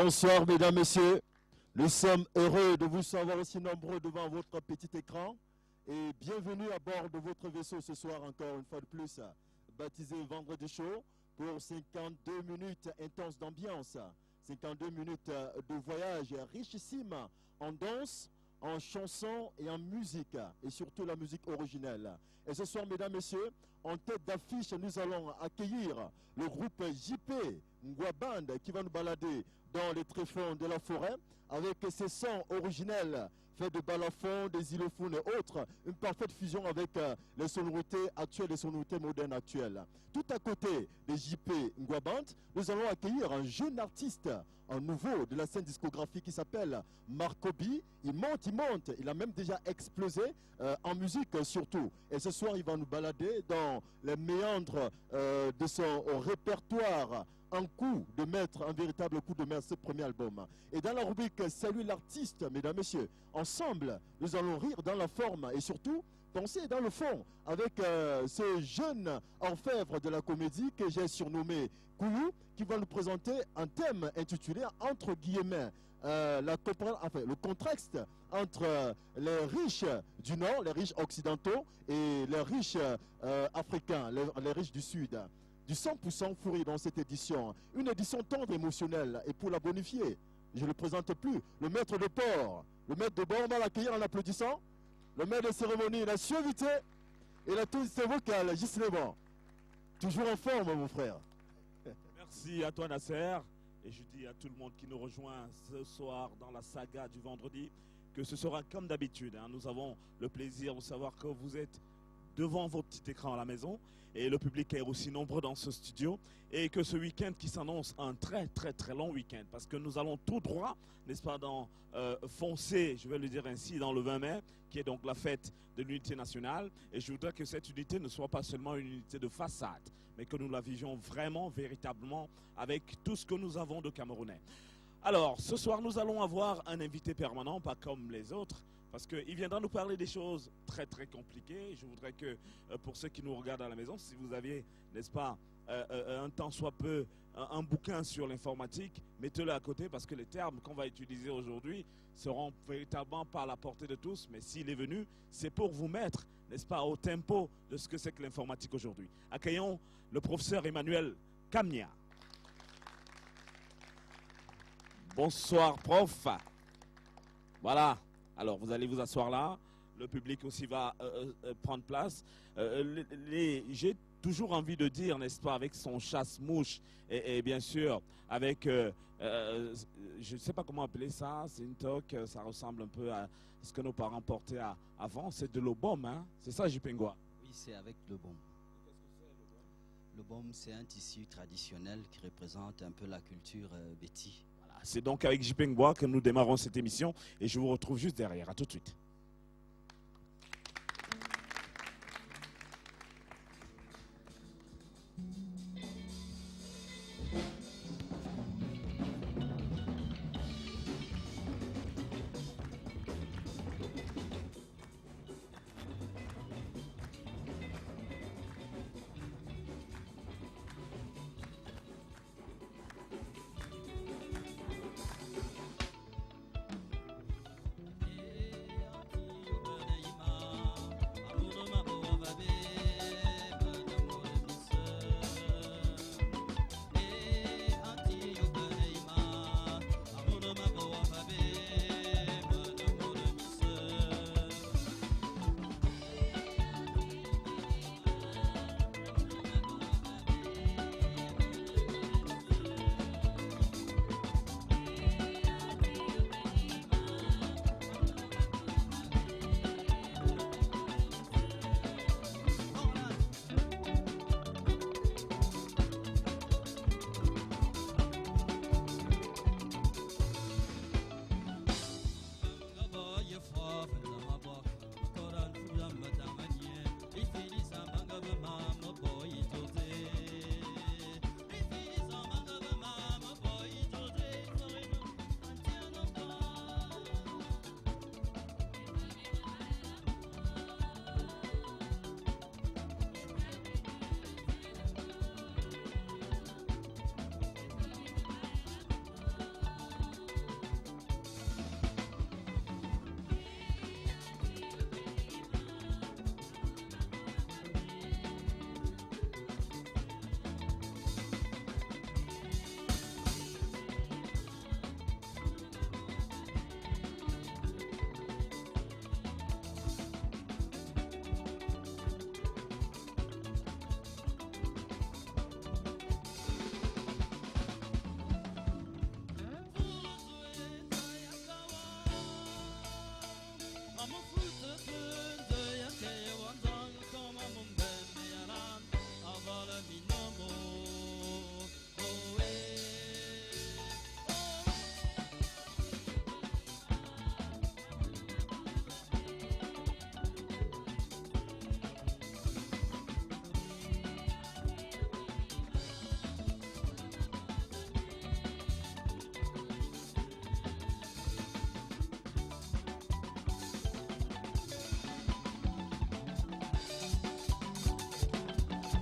Bonsoir mesdames, messieurs. Nous sommes heureux de vous savoir aussi nombreux devant votre petit écran. Et bienvenue à bord de votre vaisseau ce soir encore une fois de plus, baptisé Vendredi Show pour 52 minutes intenses d'ambiance. 52 minutes de voyage richissime en danse, en chansons et en musique, et surtout la musique originelle. Et ce soir, mesdames, messieurs, en tête d'affiche, nous allons accueillir le groupe JP Ngwaband qui va nous balader dans les tréfonds de la forêt avec ses sons originels faits de balafon, des xylophones et autres, une parfaite fusion avec les sonorités actuelles et les sonorités modernes actuelles. Tout à côté de JP Ngwaband, nous allons accueillir un jeune artiste, un nouveau de la scène discographique qui s'appelle Marcobi. Il monte, il a même déjà explosé en musique surtout. Et ce soir, il va nous balader dans les méandres de son répertoire. Un coup de maître, un véritable coup de maître, ce premier album. Et dans la rubrique Salut l'artiste, mesdames, messieurs, ensemble, nous allons rire dans la forme et surtout penser dans le fond avec ce jeune orfèvre de la comédie que j'ai surnommé Koulou, qui va nous présenter un thème intitulé entre guillemets le contexte entre les riches du Nord, les riches occidentaux et les riches africains, les riches du Sud. Du 100% fourri dans cette édition. Une édition tendre et émotionnelle. Et pour la bonifier, je ne le présente plus, le maître de port. Le maître de port, on va l'accueillir en applaudissant. Le maître de cérémonie, la suavité et la tonalité vocale, Gislément. Toujours en forme, mon frère. Merci à toi, Nasser. Et je dis à tout le monde qui nous rejoint ce soir dans la saga du vendredi que ce sera comme d'habitude. Nous avons le plaisir de savoir que vous êtes devant vos petits écrans à la maison et le public est aussi nombreux dans ce studio et que ce week-end qui s'annonce un très long week-end parce que nous allons tout droit, n'est-ce pas, dans foncer, je vais le dire ainsi, dans le 20 mai qui est donc la fête de l'unité nationale et je voudrais que cette unité ne soit pas seulement une unité de façade mais que nous la vivions vraiment, véritablement avec tout ce que nous avons de Camerounais. Alors, ce soir, nous allons avoir un invité permanent, pas comme les autres, parce qu'il viendra nous parler des choses très compliquées. Je voudrais que, pour ceux qui nous regardent à la maison, si vous aviez, n'est-ce pas, un temps soit peu, un bouquin sur l'informatique, mettez-le à côté parce que les termes qu'on va utiliser aujourd'hui seront véritablement pas à la portée de tous, mais s'il est venu, c'est pour vous mettre, n'est-ce pas, au tempo de ce que c'est que l'informatique aujourd'hui. Accueillons le professeur Emmanuel Kamnia. Bonsoir, prof. Voilà. Alors, vous allez vous asseoir là. Le public aussi va prendre place. J'ai toujours envie de dire, n'est-ce pas, avec son chasse-mouche et bien sûr, avec, je ne sais pas comment appeler ça, c'est une toque, ça ressemble un peu à ce que nos parents portaient avant. C'est de l'obom, hein? C'est ça, Jipengwa? Oui, c'est avec le baume. Qu'est-ce que c'est, l'obom? Le baume, c'est un tissu traditionnel qui représente un peu la culture béti. C'est donc avec JP Ngwa que nous démarrons cette émission et je vous retrouve juste derrière. À tout de suite.